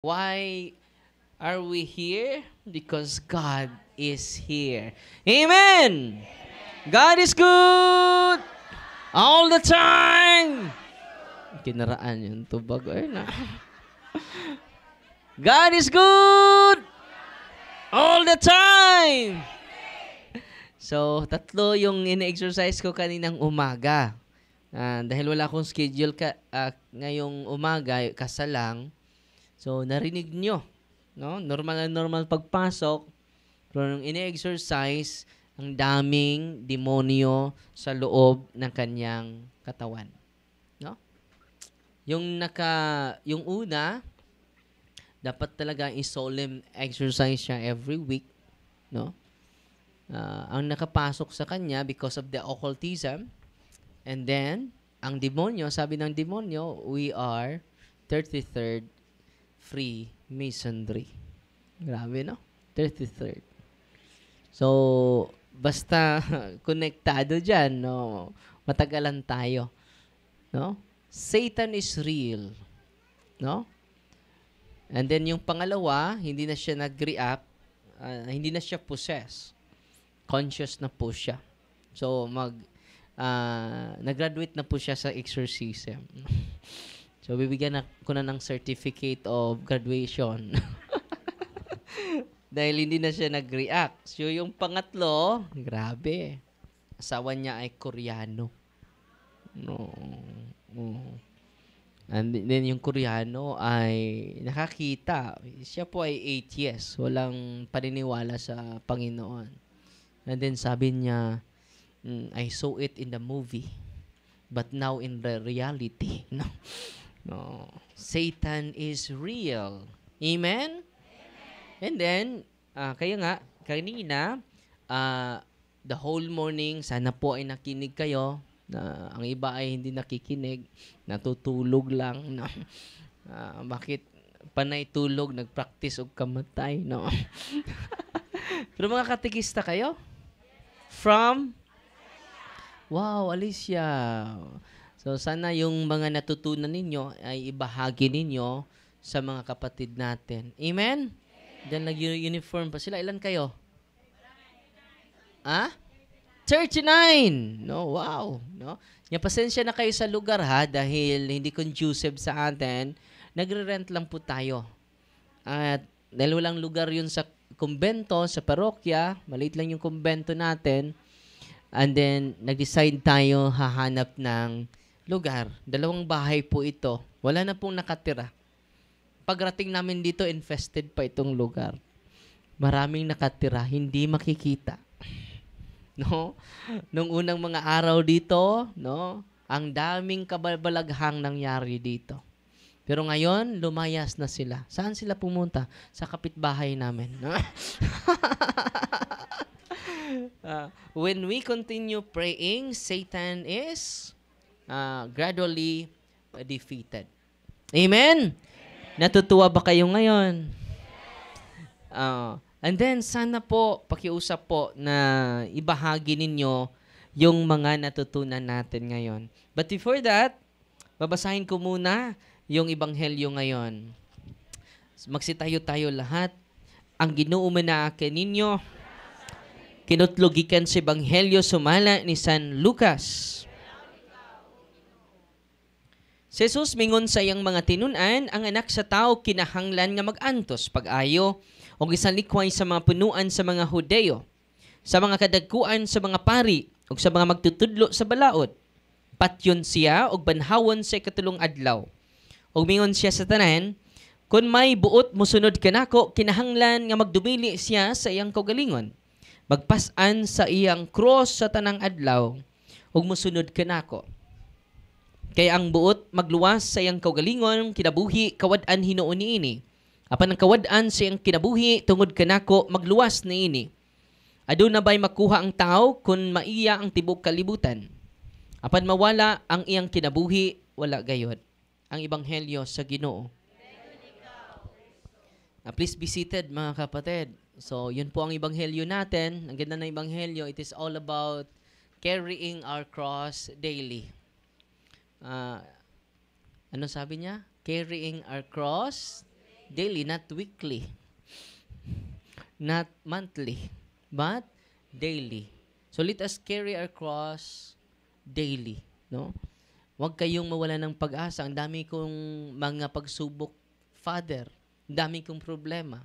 Why are we here? Because God is here. Amen! God is good! All the time! Kinaraan yung tubag. Ay na. God is good! All the time! So, tatlo yung ine-exercise ko kaninang umaga. Dahil wala akong schedule ngayong umaga, kasalang. So, narinig nyo, no? Normal na normal pagpasok, pero nung ine-exercise, ang daming demonyo sa loob ng kanyang katawan, no? Yung una, dapat talaga i-solemn exercise siya every week, no? Ang nakapasok sa kanya because of the occultism, and then, ang demonyo, sabi ng demonyo, we are 33rd Freemasonry. Grabe, no? 33rd. So, basta konektado dyan, no? Matagalan tayo. No? Satan is real. No? And then, yung pangalawa, hindi na siya nag-react, hindi na siya possess. Conscious na po siya. So, nag-graduate na po siya sa exorcism. So, bibigyan ko na ng certificate of graduation. Dahil hindi na siya nag-react. So, yung pangatlo, grabe. Asawa niya ay Koreano. No. And then yung Koreano ay nakakita. Siya po ay atheist. Walang paniniwala sa Panginoon. And then sabi niya, I saw it in the movie. But now in the reality. No. No. Satan is real. Amen? And then, kaya nga, kanina, the whole morning, sana po ay nakinig kayo. Ang iba ay hindi nakikinig, natutulog lang. No? Bakit panay tulog, nag-practice o kamatay? No? Pero mga katikista kayo? From? Wow, Alicia. So, sana yung mga natutunan ninyo ay ibahagi ninyo sa mga kapatid natin. Amen? Then, nag-uniform pa sila. Ilan kayo? 39! No, wow. No? Pasensya na kayo sa lugar ha, dahil hindi conducive sa atin. Nagre-rent lang po tayo. At dahil walang lugar yun sa kumbento, sa parokya, maliit lang yung kumbento natin. And then, nag-decide tayo hahanap ng lugar. 2 bahay po ito. Wala na pong nakatira. Pagrating namin dito, infested pa itong lugar. Maraming nakatira, hindi makikita. No? Nung unang mga araw dito, no? Ang daming kababalaghang nangyari dito. Pero ngayon, lumayas na sila. Saan sila pumunta? Sa kapitbahay namin. No? When we continue praying, Satan is gradually defeated. Amen? Natutuwa ba kayo ngayon? And then, sana po, pakiusap po na ibahagi ninyo yung mga natutunan natin ngayon. But before that, babasahin ko muna yung Ebanghelyo ngayon. Magsitayo-tayo lahat. Ang Ginoo manaaken ninyo, kinutlugikan sa Ebanghelyo sumala ni San Lucas. Si Jesus mingon sa iyang mga tinunan, ang anak sa tao kinahanglan nga mag-antos pag-ayo o gisalikway sa mga punuan sa mga Hudeo, sa mga kadagkuan sa mga pari o sa mga magtutudlo sa balaod. Patyon siya og banhawon sa ikatulong adlaw. Og mingon siya sa tanan, kun may buot mosunod kanako, kinahanglan nga magdumili siya sa iyang kaugalingon. Magpas-an sa iyang cross sa tanang adlaw ug mosunod kanako. Kaya ang buot magluwas sa iyang kaugalingon, kinabuhi kawad-an hinuon niini. Apan ang kawad-an sa iyang kinabuhi tungod kanako magluwas niini. Aduna ba'y makuha ang tao kun maiya ang tibok kalibutan? Apan mawala ang iyang kinabuhi, wala gayod. Ang Ebanghelyo sa Ginoo. Please be seated mga kapatid. So, yun po ang Ebanghelyo natin. Ang ganda ng Ebanghelyo, it is all about carrying our cross daily. Ano sabi niya? Carrying our cross Daily, not weekly. Not monthly. But daily. So let us carry our cross daily. No? Huwag kayong mawala ng pag-asa. Ang dami kong mga pagsubok, Father. Ang dami kong problema.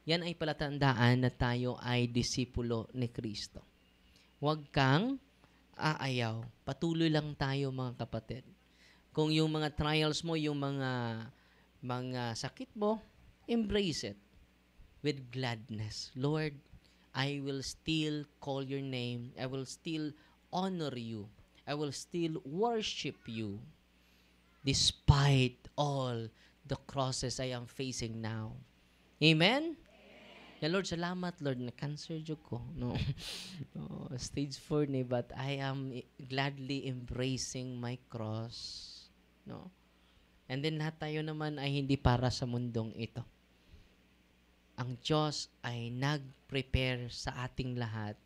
Yan ay palatandaan na tayo ay disipulo ni Kristo. Huwag kang aayaw. Patuloy lang tayo, mga kapatid. Kung yung mga trials mo, yung mga sakit mo, embrace it with gladness. Lord, I will still call your name. I will still honor you. I will still worship you despite all the crosses I am facing now. Amen? Yeah, Lord, salamat, Lord, na cancer jud ko. No. Stage 4 ni, but I am gladly embracing my cross. No. And then lahat tayo naman ay hindi para sa mundong ito. Ang Diyos ay nag-prepare sa ating lahat.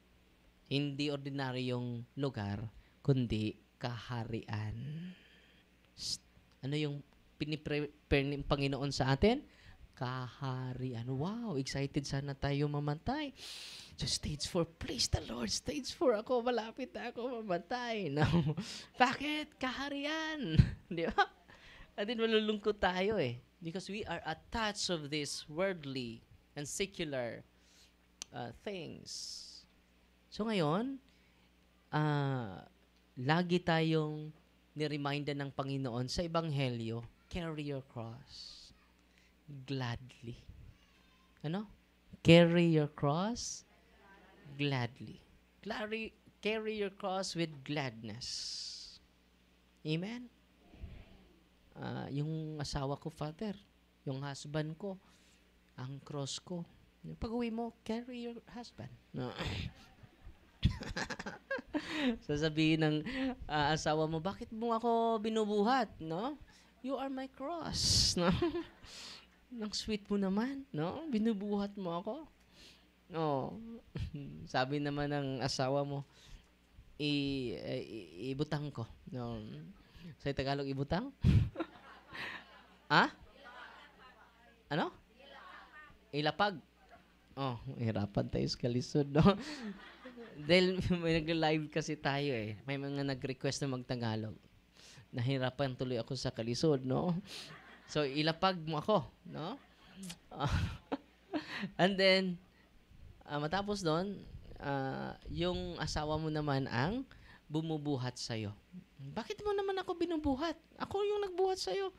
Hindi ordinaryong lugar, kundi kaharian. Ano yung piniprepare ng Panginoon sa atin? Kaharian. Wow, excited sana tayo mamatay. So stage 4, praise the Lord. Stage 4 ako, malapit na ako mamatay. No. Bakit? Kaharian. Di ba? At din malulungkot tayo eh. Because we are attached of this worldly and secular things. So ngayon, lagi tayong nireminda ng Panginoon sa Ebanghelyo, carry your cross gladly. Ano? Carry your cross gladly. Carry your cross with gladness. Amen? Yung asawa ko, Father, yung husband ko, ang cross ko. Pag-uwi mo, carry your husband. No. Sasabihin ng asawa mo, bakit mo ako binubuhat? No? You are my cross. No? Nang sweet mo naman, no? Binubuhat mo ako. No. Sabi naman ng asawa mo, ibutang ko. No. Sa Tagalog, ibutang? Ano? Ilapag. Oh, hirapan tayo sa kalisod, no? Dahil may nag-live kasi tayo eh. May mga nag-request na mag-Tagalog. Nahirapan tuloy ako sa kalisod, no? So, ilapag mo ako, no? And then, matapos doon, yung asawa mo naman ang bumubuhat sa'yo. Bakit mo naman ako binubuhat? Ako yung nagbuhat sa'yo.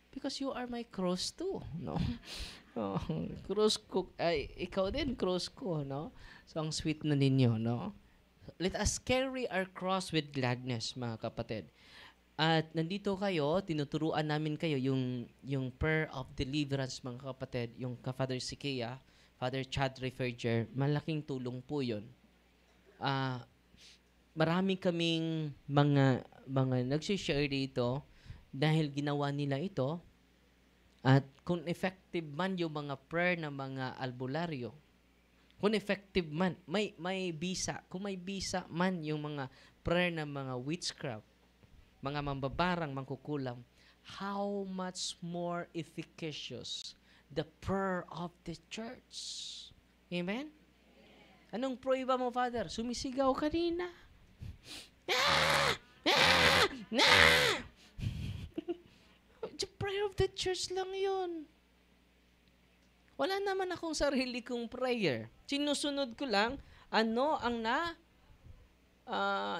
Because you are my cross too, no? Cross ko, ikaw din, cross ko, no? So, ang sweet na ninyo, no? Let us carry our cross with gladness, mga kapatid. At nandito kayo, tinuturuan namin kayo yung prayer of deliverance, mga kapatid, yung ka-Father Sikia, Father Chad Referger, malaking tulong po yun. Marami kaming mga nagsishare dito dahil ginawa nila ito. At kung effective man yung mga prayer ng mga albularyo, kung effective man, may bisa. Kung may bisa man yung mga prayer ng mga witchcraft, mga mambabarang, mangkukulam, how much more efficacious the prayer of the church. Amen? Anong prueba mo, Father? Sumisigaw kanina. The prayer of the church lang yun. Wala naman akong sarili kong prayer. Sinusunod ko lang ano ang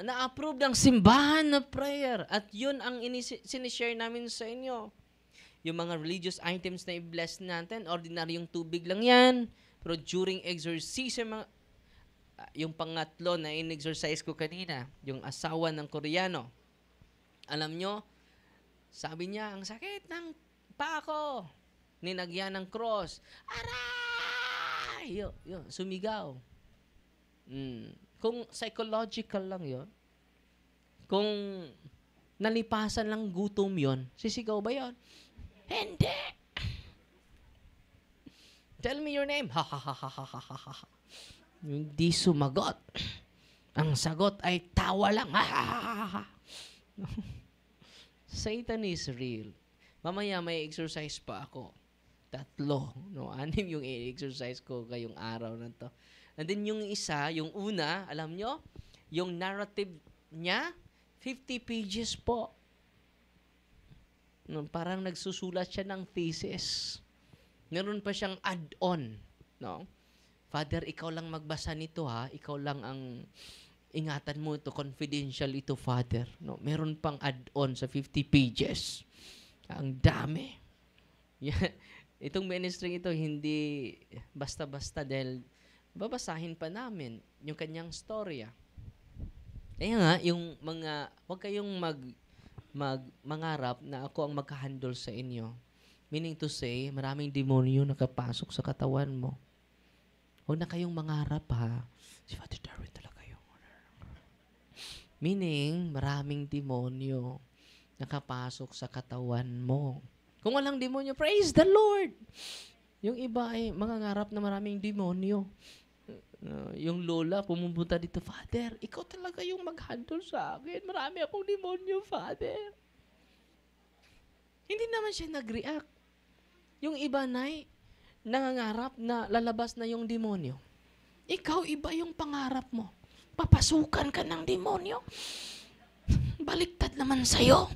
na-approve ng simbahan na prayer. At yun ang sinishare namin sa inyo. Yung mga religious items na i-bless natin, ordinaryong tubig lang yan. Pero during exorcism, yung pangatlo na in-exercise ko kanina, yung asawa ng Koreano. Alam nyo, sabi niya, ang sakit ng paa ko. Ninagyan ng cross. Aray! Yun, sumigaw. Kung psychological lang yon, kung nalipasan lang gutom yon, sisigaw ba yon? Hindi! Tell me your name. Ha ha ha ha ha ha ha ha. Hindi sumagot. Ang sagot ay tawa lang. Ha ha ha ha ha. Satan is real. Mamaya may exercise pa ako. Tatlo. No? 6 yung exercise ko ngayong araw na to. And then yung isa, yung una, alam nyo, yung narrative niya, 50 pages po. No, parang nagsusulat siya ng thesis. Meron pa siyang add-on. No? Father, ikaw lang magbasa nito ha. Ikaw lang ang ingatan mo ito. Confidential ito, Father. No? Meron pang add-on sa 50 pages. Ang dami. Itong ministry ito, hindi basta-basta dahil babasahin pa namin yung kanyang storya. Kaya nga, yung mga, huwag kayong mangarap na ako ang magka-handle sa inyo. Meaning to say, maraming demonyo nakapasok sa katawan mo. Huwag na kayong mangarap ha. Si Father Darwin talaga yung. Meaning, maraming demonyo nakapasok sa katawan mo. Kung walang demonyo, praise the Lord! Yung iba ay mangangarap na maraming demonyo. Yung lola, pumunta dito, Father, ikaw talaga yung mag-handle sa akin. Marami akong demonyo, Father. Hindi naman siya nag-react. Yung iba nangangarap na lalabas na yung demonyo. Ikaw, iba yung pangarap mo. Papasukan ka ng demonyo. Baliktad naman sa'yo.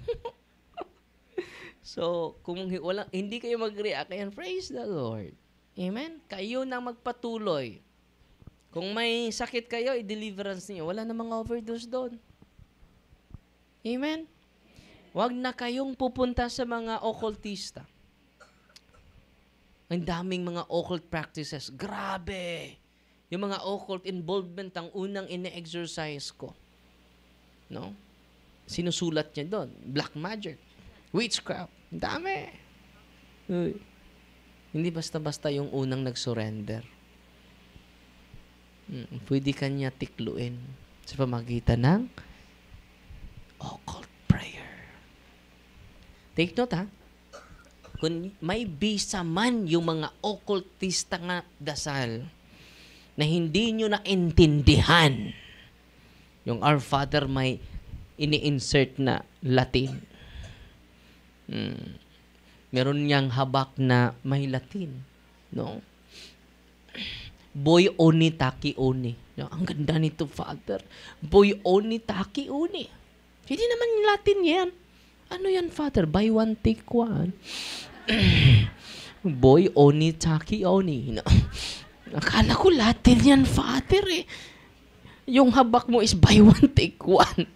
So, kung hindi kayo mag-react, ayan, praise the Lord. Amen? Kayo nang magpatuloy. Kung may sakit kayo, i-deliverance niyo. Wala namang overdose doon. Amen? Huwag na kayong pupunta sa mga occultista. Ang daming mga occult practices. Grabe! Yung mga occult involvement ang unang ine-exercise ko. No? Sinusulat niya doon. Black magic. Witchcraft. Ang dami. Uy. Hindi basta-basta yung unang nag-surrender. Pwede kanya tikluin sa pamagitan ng occult prayer. Take note ha. Kung may bisa man yung mga occultista nga dasal na hindi nyo naintindihan, yung Our Father may ini-insert na Latin. Meron niyang habak na may Latin. No? Boy oni taki oni. No, ang ganda nito, Father. Boy oni taki oni. Hindi naman Latin yan. Ano yan, Father? Buy one, take one. Boy oni taki oni. No. Akala ko Latin yan, Father eh. Yung habak mo is buy one, take one.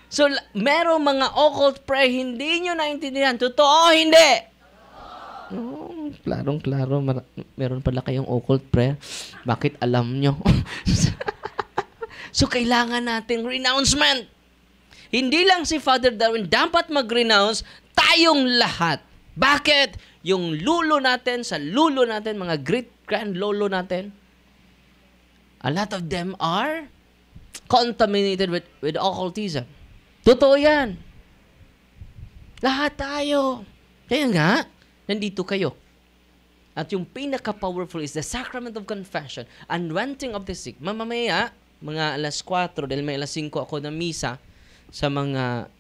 So, merong mga occult prayer, hindi nyo naintindihan. Totoo, hindi. Oh, klarong-klaro. Meron pala kayong occult prayer. Bakit alam nyo? So, kailangan natin renouncement. Hindi lang si Father Darwin dapat mag-renounce, tayong lahat. Bakit? Yung lulo natin, sa lulo natin, mga great-grand lolo natin, a lot of them are contaminated with occultism. Totoo yan. Lahat tayo. Kaya nga, nandito kayo. At yung pinaka-powerful is the sacrament of confession, anointing of the sick. Mamamaya, mga 4:00, dahil may 5:00 ako na misa sa mga,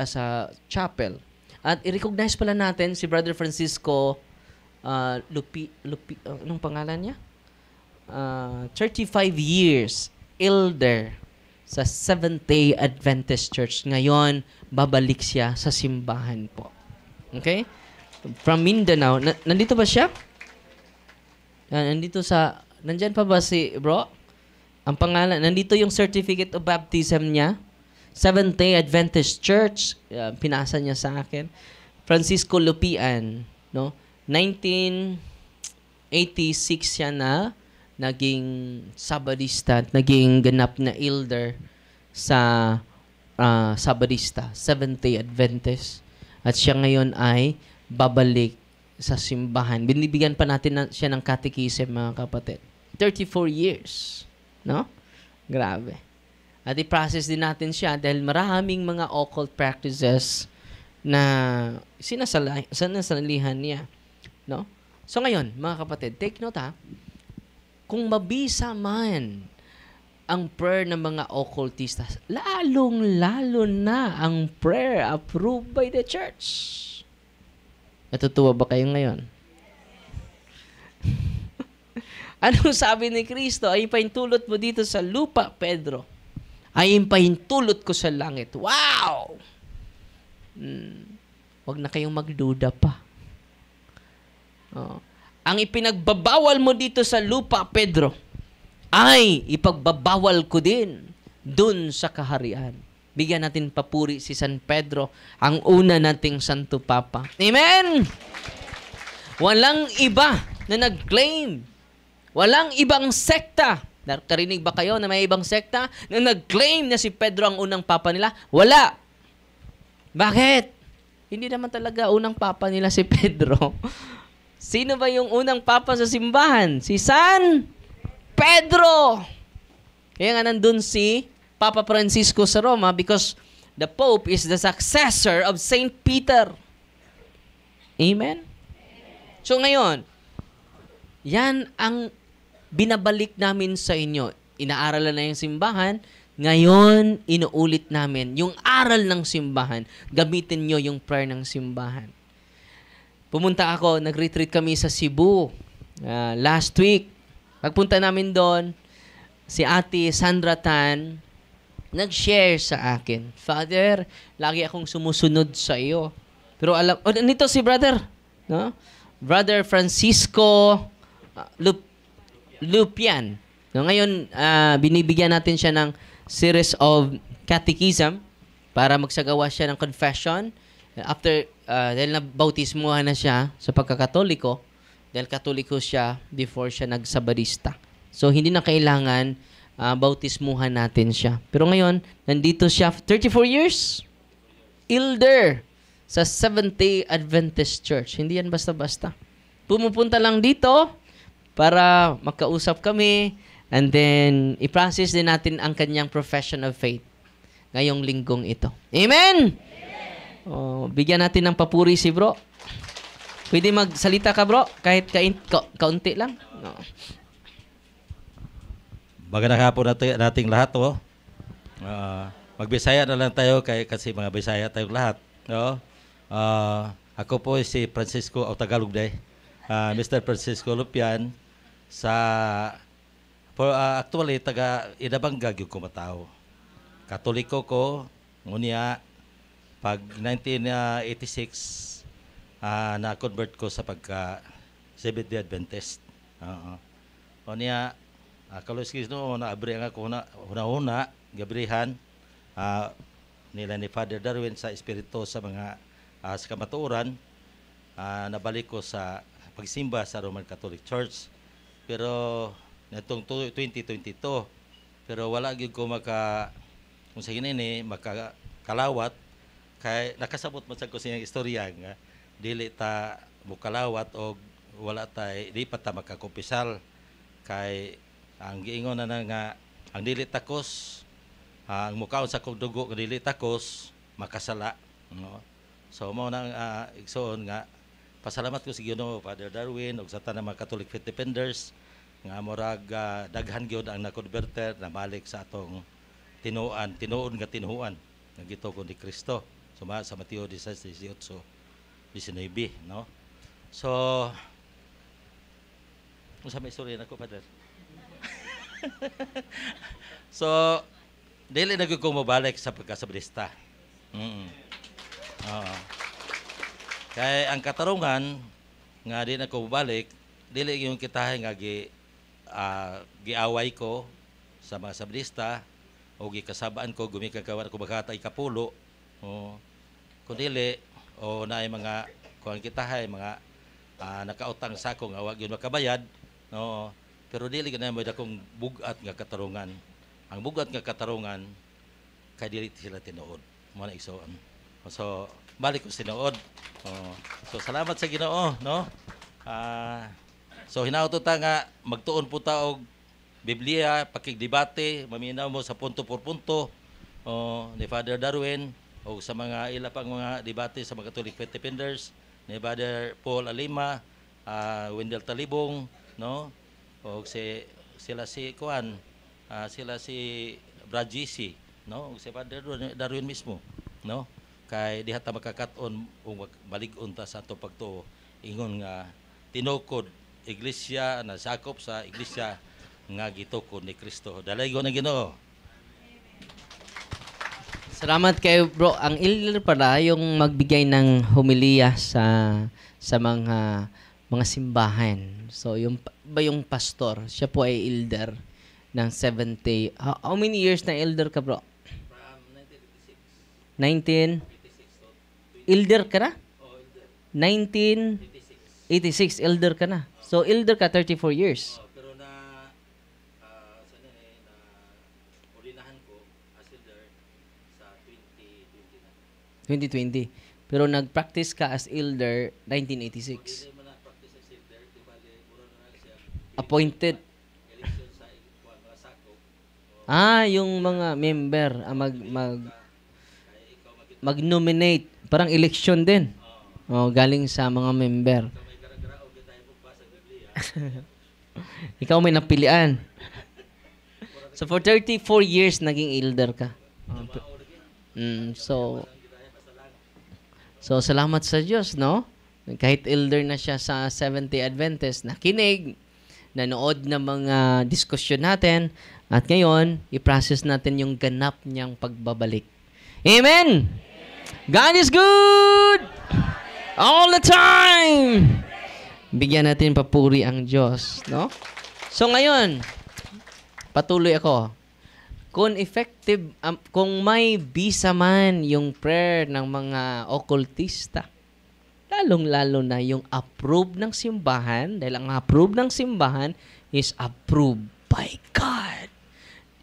sa chapel. At i-recognize pala natin si Brother Francisco anong pangalan niya? 35 years, elder sa Seventh-day Adventist Church. Ngayon, babalik siya sa simbahan po. Okay? From Mindanao. Nandito ba siya? Nandyan pa ba si bro? Ang pangalan, nandito yung certificate of baptism niya. Seventh-day Adventist Church. Pinasa niya sa akin. Francisco Lupian. No? 1986 siya na naging Sabadista, naging ganap na elder sa Sabadista, Seventh-day Adventist. At siya ngayon ay babalik sa simbahan. Binibigyan pa natin siya ng catechism, mga kapatid. 34 years. No? Grabe. At i-process din natin siya dahil maraming mga occult practices na sinasalihan niya. No? So ngayon, mga kapatid, take note ha. Kung mabisa man ang prayer ng mga occultistas, lalong-lalo na ang prayer approved by the church. Natutuwa ba kayo ngayon? Anong sabi ni Kristo? Ay pahintulot mo dito sa lupa, Pedro. Ay pahintulot ko sa langit. Wow! Huwag na kayong magduda pa. Ang ipinagbabawal mo dito sa lupa, Pedro, ay ipagbabawal ko din dun sa kaharian. Bigyan natin papuri si San Pedro, ang una nating Santo Papa. Amen! Walang iba na nag-claim. Walang ibang sekta. Nakarinig ba kayo na may ibang sekta na nag-claim na si Pedro ang unang Papa nila? Wala. Bakit? Hindi naman talaga unang Papa nila si Pedro. Sino ba yung unang Papa sa simbahan? Si San Pedro! Kaya nga nandun si Papa Francisco sa Roma because the Pope is the successor of Saint Peter. Amen? So ngayon, yan ang binabalik namin sa inyo. Inaaralan na yung simbahan, ngayon inuulit namin yung aral ng simbahan. Gamitin nyo yung prayer ng simbahan. Pumunta ako, nag-retreat kami sa Cebu last week. Pagpunta namin doon, si Ate Sandra Tan nag-share sa akin, Father, lagi akong sumusunod sa iyo. Pero alam, nito si brother, no? Brother Francisco Lupian. No, ngayon, binibigyan natin siya ng series of catechism para magsagawa siya ng confession. After, dahil nabautismuhan na siya sa pagkakatoliko, dahil katoliko siya before siya nagsabadista. So, hindi na kailangan bautismuhan natin siya. Pero ngayon, nandito siya 34 years. Elder sa Seventh-day Adventist Church. Hindi yan basta-basta. Pumupunta lang dito para magkausap kami and then i-process din natin ang kanyang profession of faith ngayong linggong ito. Amen! Bigyan natin ng papuri si bro. Pwede magsalita ka bro, kahit kaunti lang. Magandang hapon nating lahat. Magbisaya na lang tayo kasi mga Bisaya tayong lahat. No? Ako po si Francisco Tagalog day. Mr. Francisco Lupian actually taga Inabanga gyud ko matao. Katoliko ko ngunya pag 1986 na-convert ko sa pagka Seventh-day Adventist. Ngunya kaluskis no naabri nga ko una gabrihan nila ni Father Darwin sa espiritu sa mga sa kamatuoran. Nabalik ko sa pagsimba sa Roman Catholic Church. Pero natong 2022 pero wala gyud ko kung sa hinini makakalawat kay nakasabot man sad ko sa iyang istorya nga dili ta mukalawat o wala tay di pa ta makakumpisal kay ang giingon na nga ang dili takos ang mukaon sa kog dugo nga dili takos makasala, no? So mao nang igsoon nga pasalamat ko sa Ginoo Father Darwin ug sa tanang mga Catholic Faith Defenders nga murag daghan gyud ang nakonverter na balik sa atong tinuon nga tinuhuan nga gitugon ni Kristo. Suma sa Mateo 16:18, 19, no? So unsa may istorya nako Father? So dili na gyud ko mabalik sa pagkasabdista. Kay ang katarungan nga di na ko balik, dili yung kitahay nga giaway ko sa mga sabdista o gikasabaan ko gumikagawan ko makatay kapulo kun dili o naay mga kuan kitahay mga nakautang sa ako nga wa gyud makabayad, no? Pero dili gid na mo dakong bugat nga katarungan. Ang bugat nga katarungan kay dili sila tinuod mo na igsoon. So balik ko tinuod. So salamat sa Ginoo, no? So hinauto ta nga magtuon po ta og Biblia, pakigdebate, maminaw mo sa punto por punto ni Father Darwin o sa mga ila pang mga debate sa mga Catholic Faith Defenders ni Father Paul Alima, Wendell Talibong, no? O sila si Kuan sila si Brad GC, no? Si Father Darwin mismo, no? Kay diha ta makakaton ug balik-on ta sa ato pagtuo ingon nga tinukod iglesia na sakop sa iglesia nga gitukod ni Kristo. Dalaygon ang Ginoo. Salamat kayo, bro. Ang elder pala yung magbigay ng homilya sa mga simbahan. So, yung pastor, siya po ay elder ng 70. How many years na elder ka, bro? From 1986. 19? Elder ka na? 1986, elder ka na. So, elder ka 34 years. Pero na ulinahan ko as elder sa 2020 na. 2020. Pero nag-practice ka as elder 1986. Hindi mo na practice as elder, tibali mura na siya. Appointed. Election sa mga sakop. Yung mga member mag-nominate, parang election din. Galing sa mga member. May karagaraog na tayo magbasa sa Biblia. Ikaw may napilian. So for 34 years naging elder ka. So salamat sa Diyos, no? Kahit elder na siya sa 70 Adventist, nakinig, nanood ng mga diskusyon natin, at ngayon, i-process natin yung ganap niyang pagbabalik. Amen! God is good! All the time! Bigyan natin papuri ang Diyos, no? So ngayon, patuloy ako. Kung may bisa man yung prayer ng mga occultista, lalong-lalo na yung approve ng simbahan, dahil ang approve ng simbahan is approved by God.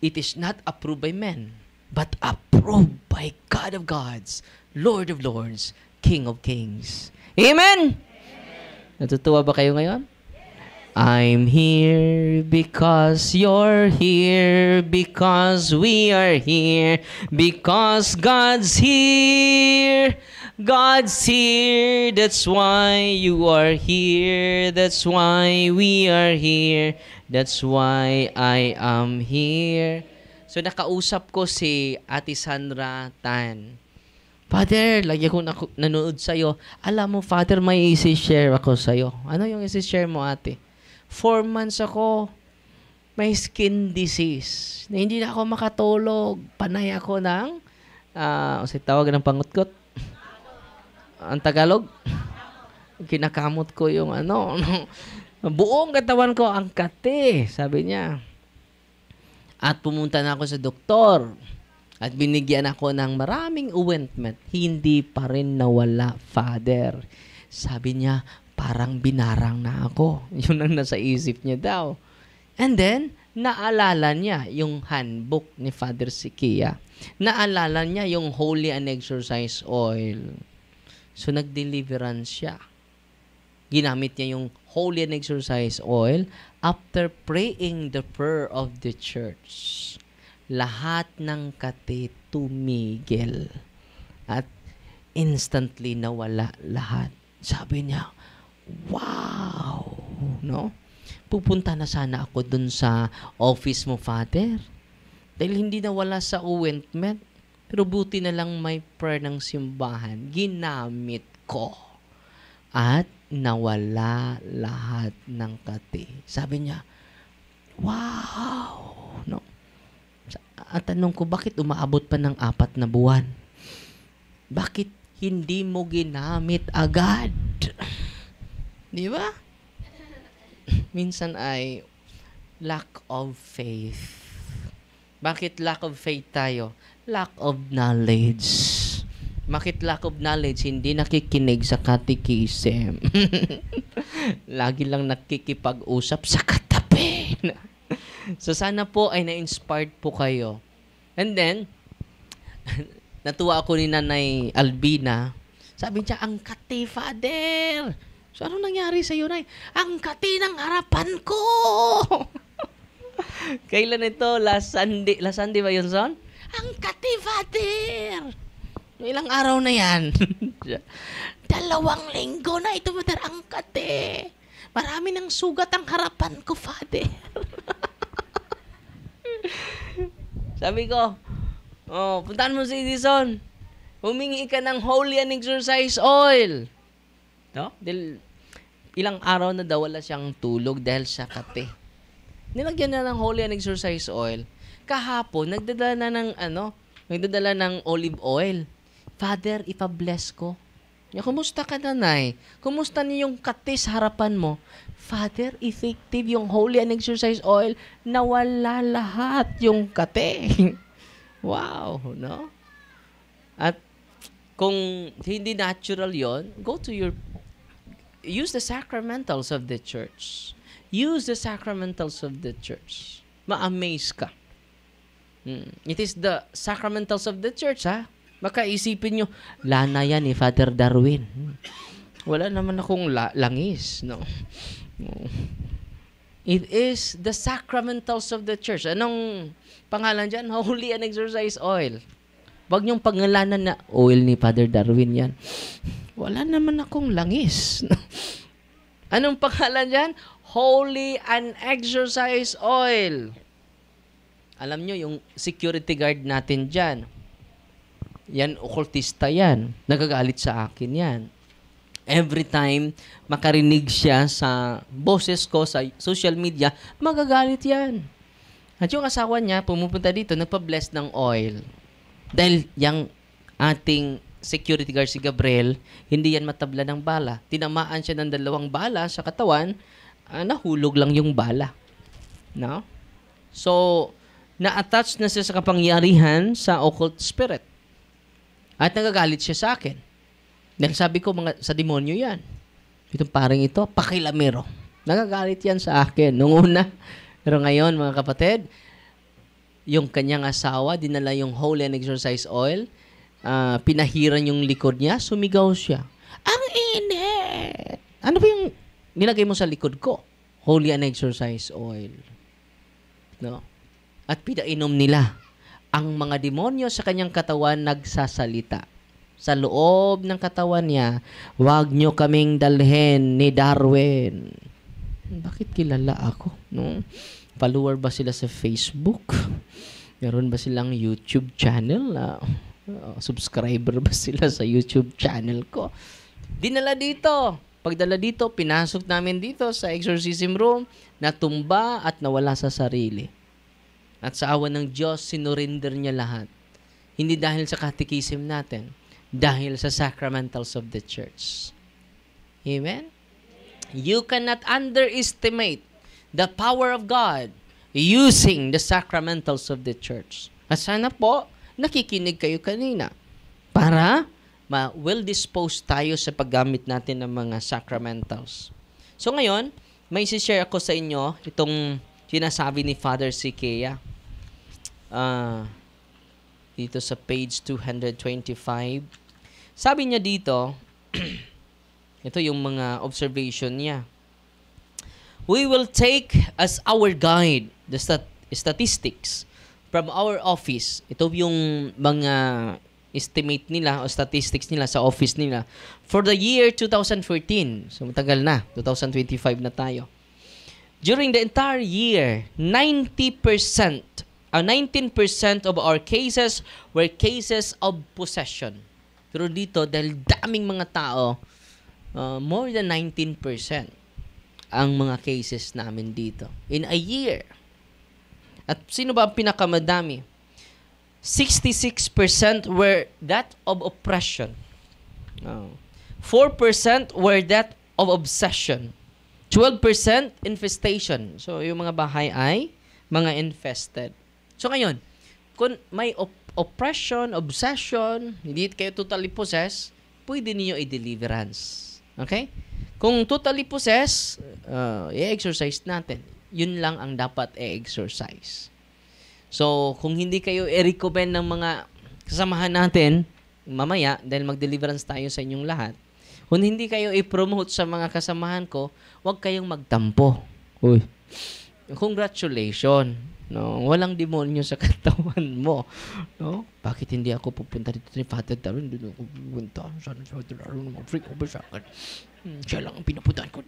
It is not approved by men, but approved by God of gods, Lord of lords, King of kings. Amen? Natutuwa ba kayo ngayon? I'm here because you're here, because we are here, because God's here. God's here, that's why you are here, that's why we are here, that's why I am here. So nakausap ko si Ate Sandra Tan. Father, lagi akong nanood sa'yo. Alam mo, Father, may isi-share ako sa'yo. Ano yung isi-share mo, ate? 4 months ako, may skin disease. Na hindi na ako makatulog. Panay ako ng, tawag ng pangutkot. Ang Tagalog? Kinakamot ko yung buong katawan ko ang kate, sabi niya. At pumunta na ako sa doktor. At binigyan ako ng maraming ointment. Hindi pa rin nawala, Father. Sabi niya, parang binarang na ako. Yun ang nasa isip niya daw. And then, naalala niya yung handbook ni Father Sikia. Naalala niya yung Holy and Exorcise Oil. So, nag-deliverance siya. Ginamit niya yung Holy and Exorcise Oil after praying the prayer of the church. Lahat ng kate tumigil. At instantly nawala lahat. Sabi niya, wow! No? Pupunta na sana ako dun sa office mo, Father. Dahil hindi nawala sa ointment. Pero buti na lang may prayer ng simbahan. Ginamit ko. At nawala lahat ng kate. Sabi niya, wow! No? At tanong ko, bakit umaabot pa ng 4 na buwan? Bakit hindi mo ginamit agad? Di ba? Minsan ay lack of faith. Bakit lack of faith tayo? Lack of knowledge. Bakit lack of knowledge? Hindi nakikinig sa catechism. Lagi lang nakikipag-usap sa katabi. So, sana po ay na-inspired po kayo. And then, natuwa ako ni Nanay Albina. Sabi niya, ang kati, Father. So, ano nangyari sa iyo, Nay? Ang kati ng harapan ko. Kailan ito? Last Sunday ba yun, son? Ang kati, Father. Ilang araw na yan? 2 linggo na ito, Father. Ang kati. Marami ng sugat ang harapan ko, Father. Sabi ko, puntahan mo si Edison. Humingi ka ng holy and exercise oil. No? Ilang araw na daw wala siyang tulog dahil sa kape. Nilagyan na ng holy and exercise oil. Kahapon, nagdadala ng olive oil. Father, ipa-bless ko. Kumusta ka, nanay? Kumusta niyo yung kate sa harapan mo? Father, effective yung holy and exercise oil. Nawala lahat yung kate. Wow, no? At kung hindi natural yon, use the sacramentals of the church. Use the sacramentals of the church. Ma-amaze ka. It is the sacramentals of the church, ha? Baka isipin nyo, lana yan ni Father Darwin. Wala naman akong langis, no? It is the sacramentals of the church. Anong pangalan dyan? Holy and exercise oil. Huwag niyong pangalanan na oil ni Father Darwin yan. Wala naman akong langis. Anong pangalan dyan? Holy and exercise oil. Alam nyo, yung security guard natin dyan, yan, okultista yan. Nagagalit sa akin yan. Every time makarinig siya sa boses ko sa social media, magagalit yan. At yung asawa niya, pumupunta dito, nagpa-bless ng oil. Dahil yung ating security guard si Gabriel, hindi yan matabla ng bala. Tinamaan siya ng 2 bala sa katawan, nahulog lang yung bala. No? So, na-attach na siya sa kapangyarihan sa occult spirit. At nagagalit siya sa akin. Dahil sabi ko, sa demonyo yan. Itong paring ito, pakilamero. Nagagalit yan sa akin nung una. Pero ngayon, mga kapatid, yung kanyang asawa, dinala yung holy and exercise oil, pinahiran yung likod niya, sumigaw siya. Ang init! Ano ba yung nilagay mo sa likod ko? Holy and exercise oil. No? At pinainom nila. Ang mga demonyo sa kanyang katawan nagsasalita. Sa loob ng katawan niya, wag nyo kaming dalhin ni Darwin. Bakit kilala ako? No? Follower ba sila sa Facebook? Meron ba silang YouTube channel? Subscriber ba sila sa YouTube channel ko? Dinala dito. Pagdala dito, pinasok namin dito sa exorcism room, natumba at nawala sa sarili. At sa awa ng Diyos, sinurinder niya lahat. Hindi dahil sa catechism natin, dahil sa sacramentals of the church. Amen? You cannot underestimate the power of God using the sacramentals of the church. At sana po, nakikinig kayo kanina para well-disposed tayo sa paggamit natin ng mga sacramentals. So ngayon, may isi-share ako sa inyo itong sinasabi ni Father Sikea. Dito sa page 225. Sabi niya dito, ito yung mga observation niya. We will take as our guide the statistics from our office. Ito yung mga estimate nila o statistics nila sa office nila for the year 2014. So matagal na, 2025 na tayo. During the entire year, 19% of our cases were cases of possession. Pero dito, dahil daming mga tao, more than 19% ang mga cases namin dito in a year. At sino ba ang pinakamadami? 66% were that of oppression. 4% were that of obsession. 12% infestation. So, yung mga bahay ay mga infested. So, ngayon, kung may oppression, obsession, hindi kayo totally possessed, pwede niyo i-deliverance. Okay? Kung totally possessed, i-exercise natin. Yun lang ang dapat i-exercise. So, kung hindi kayo i-recommend ng mga kasamahan natin, mamaya, dahil mag-deliverance tayo sa inyong lahat, kung hindi kayo i-promote sa mga kasamahan ko, huwag kayong magtampo. Uy, congratulations. No, walang demonyo sa katawan mo. No? Bakit hindi ako pupunta dito ni Father Darwin? Doon ako pupunta. Sana si Father Darwin mag-freak over sa akin. Siya lang ang pinupuntahan ko.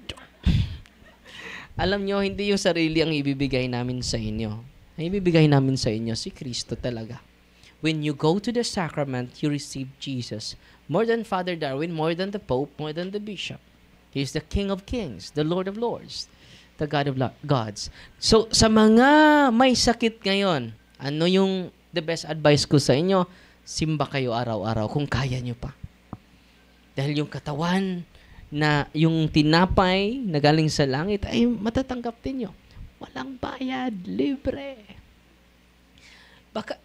Alam nyo, hindi yung sarili ang ibibigay namin sa inyo. Ang ibibigay namin sa inyo, si Kristo talaga. When you go to the sacrament, you receive Jesus. More than Father Darwin, more than the Pope, more than the Bishop. He is the King of Kings, the Lord of Lords, the God of gods. So, sa mga may sakit ngayon, ano yung the best advice ko sa inyo? Simba kayo araw-araw kung kaya nyo pa. Dahil yung katawan na yung tinapay na galing sa langit ay matatanggap din nyo. Walang bayad, libre.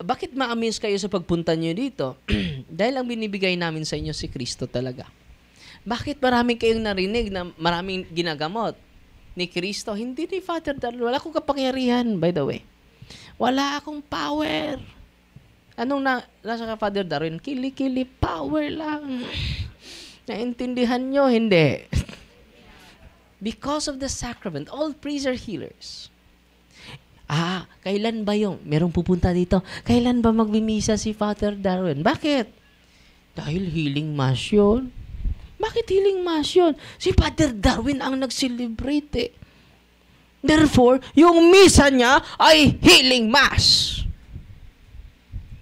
Bakit ma-amaze kayo sa pagpunta nyo dito? Dahil ang binibigay namin sa inyo si Kristo talaga. Bakit maraming kayong narinig na maraming ginagamot ni Kristo? Hindi ni Father Darwin. Wala akong kapangyarihan, by the way. Wala akong power. Anong nasa ka, Father Darwin? Kili-kili, power lang. Naintindihan nyo? Hindi. Because of the sacrament, all priests are healers. Kailan ba yung, merong pupunta dito, kailan ba magbimisa si Father Darwin? Bakit? Dahil healing mass yun. Bakit healing mass yun? Si Father Darwin ang nag-celebrate eh. Therefore, yung misa niya ay healing mass.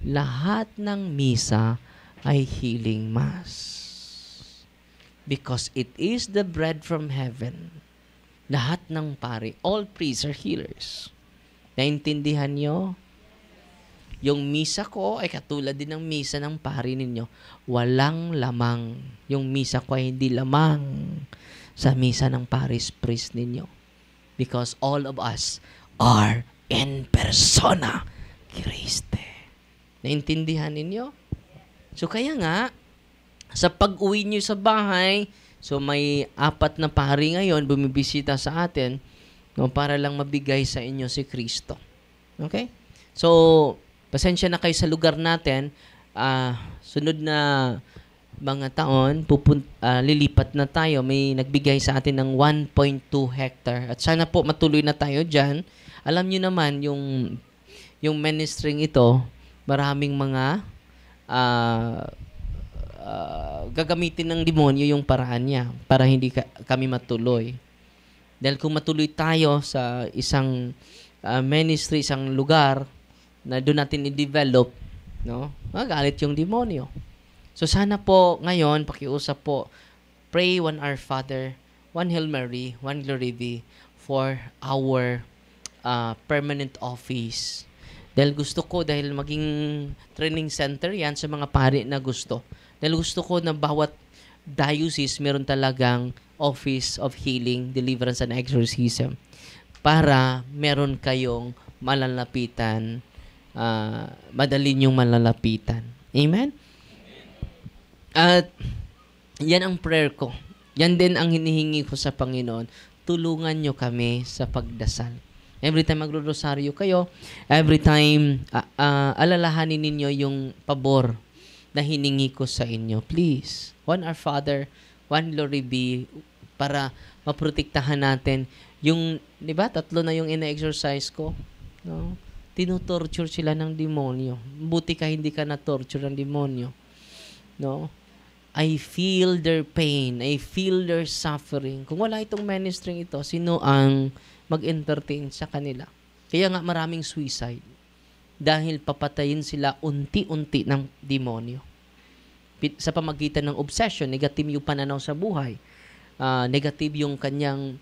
Lahat ng misa ay healing mass. Because it is the bread from heaven. Lahat ng pari, all priests are healers. Naintindihan nyo? Yung misa ko ay katulad din ng misa ng pari ninyo. Walang lamang. Yung misa ko ay hindi lamang sa misa ng paris priest ninyo. Because all of us are in persona Christi. Naintindihan ninyo? So kaya nga, sa pag-uwi nyo sa bahay, so may 4 na pari ngayon bumibisita sa atin, no, para lang mabigay sa inyo si Kristo. Okay? So, pasensya na kayo sa lugar natin. Sunod na mga taon, lilipat na tayo. May nagbigay sa atin ng 1.2 hectare. At sana po matuloy na tayo dyan. Alam nyo naman, yung ministering ito, maraming mga gagamitin ng demonyo yung paraan niya para hindi kami matuloy. Dahil kung matuloy tayo sa isang ministry, isang lugar na doon natin i-develop, no? Magalit yung demonyo. So sana po ngayon, pakiusap po, pray 1 Our Father, 1 Hail Mary, 1 Glory Be for our permanent office. Dahil gusto ko, dahil maging training center yan sa mga pari na gusto. Dahil gusto ko na bawat diocese meron talagang Office of Healing, Deliverance, and Exorcism para meron kayong malalapitan, madali niyong malalapitan. Amen? At yan ang prayer ko. Yan din ang hinihingi ko sa Panginoon. Tulungan niyo kami sa pagdasal. Every time magro-rosaryo kayo, every time alalahanin ninyo yung pabor na hiningi ko sa inyo. Please, 1 Our Father, 1 Glory Be, para maprotektahan natin yung, di ba, 3 na yung ina-exercise ko, no? Tinutorture sila ng demonyo. Buti ka hindi ka na-torture ng demonyo, no? I feel their pain, I feel their suffering. Kung wala itong ministering ito, sino ang mag-entertain sa kanila? Kaya nga maraming suicide dahil papatayin sila unti-unti ng demonyo. Sa pamagitan ng obsession, negative yung pananaw sa buhay, negative yung kanyang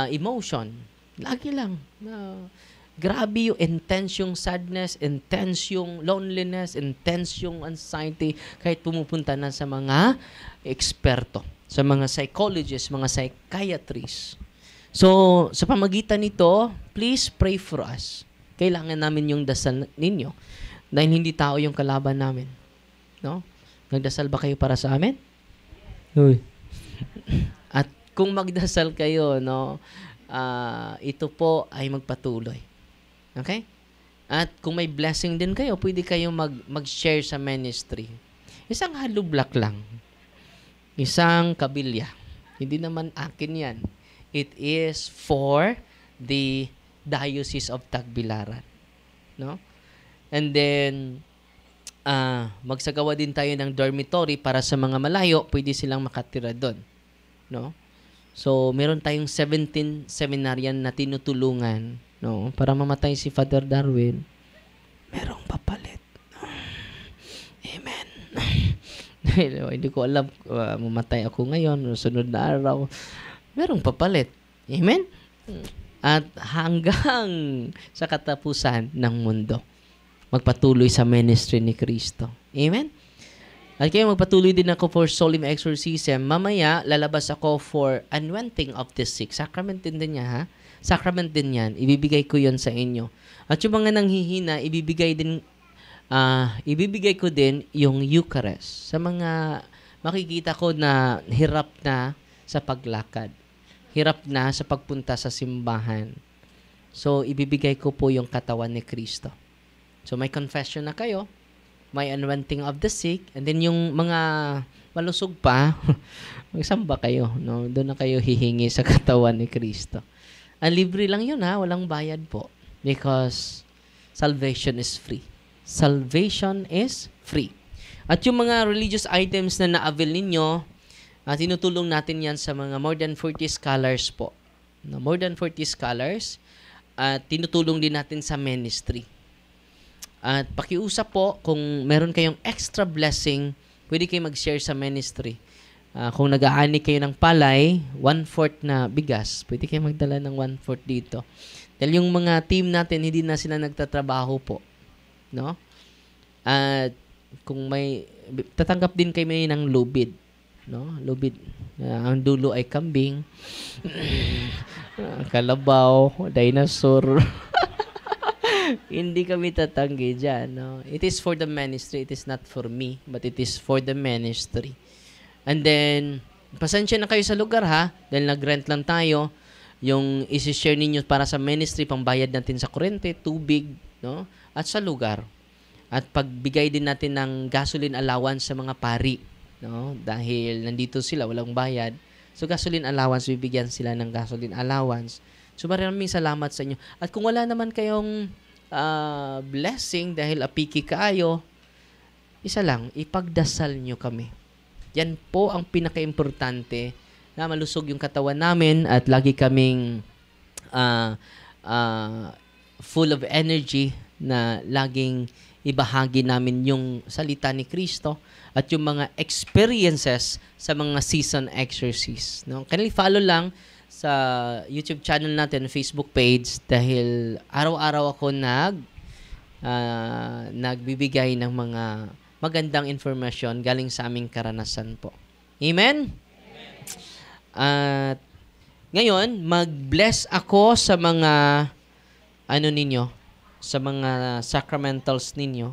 emotion. Lagi lang. Grabe yung intense yung sadness, intense yung loneliness, intense yung anxiety, kahit pumupunta na sa mga eksperto, sa mga psychologists, mga psychiatrists. So, sa pamagitan nito, please pray for us. Kailangan namin yung dasal ninyo. Dahil hindi tao yung kalaban namin. No? Nagdasal ba kayo para sa amin? Uy. At kung magdasal kayo, no, ito po ay magpatuloy. Okay? At kung may blessing din kayo, pwede kayong mag-share sa ministry. Isang hollow block lang. Isang kabilya. Hindi naman akin yan. It is for the Diocese of Tagbilaran. No? And then, magsagawa din tayo ng dormitory para sa mga malayo, pwede silang makatira doon. No? So, meron tayong 17 seminaryan na tinutulungan, no? Para mamatay si Father Darwin, merong papalit. Amen. Hindi ko alam, mamatay ako ngayon, sunod na araw, merong papalit. Amen? At hanggang sa katapusan ng mundo, magpatuloy sa ministry ni Kristo. Amen? At kaya magpatuloy din ako for solemn exorcism. Mamaya, lalabas ako for anointing of the sick. Sacrament din niya, ha? Sacrament din yan. Ibibigay ko yon sa inyo. At yung mga nanghihina, ibibigay ko din yung Eucharist. Sa mga makikita ko na hirap na sa paglakad. Hirap na sa pagpunta sa simbahan. So, ibibigay ko po yung katawan ni Kristo. So, may confession na kayo. May anointing of the sick, and then yung mga malusog pa, magsamba kayo, no? Doon na kayo hihingi sa katawan ni Kristo. Ang libre lang yun, ha? Walang bayad po. Because salvation is free. Salvation is free. At yung mga religious items na na-avail ninyo, tinutulong natin yan sa mga more than 40 scholars po. No? More than 40 scholars. At tinutulong din natin sa ministry. At pakiusap po, kung meron kayong extra blessing, pwede kayo mag-share sa ministry. Kung nag-aani kayo ng palay, 1/4 na bigas, pwede kayo magdala ng 1/4 dito. Dahil yung mga team natin, hindi na sila nagtatrabaho po. No? At kung may, tatanggap din kayo may ng lubid. No? Lubid. Ang dulo ay kambing, kalabaw, dinosaur. Hindi kami tatanggi dyan. No? It is for the ministry. It is not for me, but it is for the ministry. And then, pasensya na kayo sa lugar, ha? Dahil nag-rent lang tayo. Yung isi-share ninyo para sa ministry, pangbayad natin sa kuryente, tubig, no? At sa lugar. At pagbigay din natin ng gasoline allowance sa mga pari. No? Dahil nandito sila, walang bayad. So, gasoline allowance, bibigyan sila ng gasoline allowance. So, maraming salamat sa inyo. At kung wala naman kayong blessing dahil apiki kaayo, isa lang, ipagdasal nyo kami. Yan po ang pinaka-importante na malusog yung katawan namin at lagi kaming full of energy na laging ibahagi namin yung salita ni Kristo at yung mga experiences sa mga season exercise. No? Kindly follow lang sa YouTube channel natin, Facebook page, dahil araw-araw ako nagbibigay ng mga magandang informasyon galing sa aming karanasan po. Amen? At ngayon, mag-bless ako sa mga sa mga sacramentals ninyo.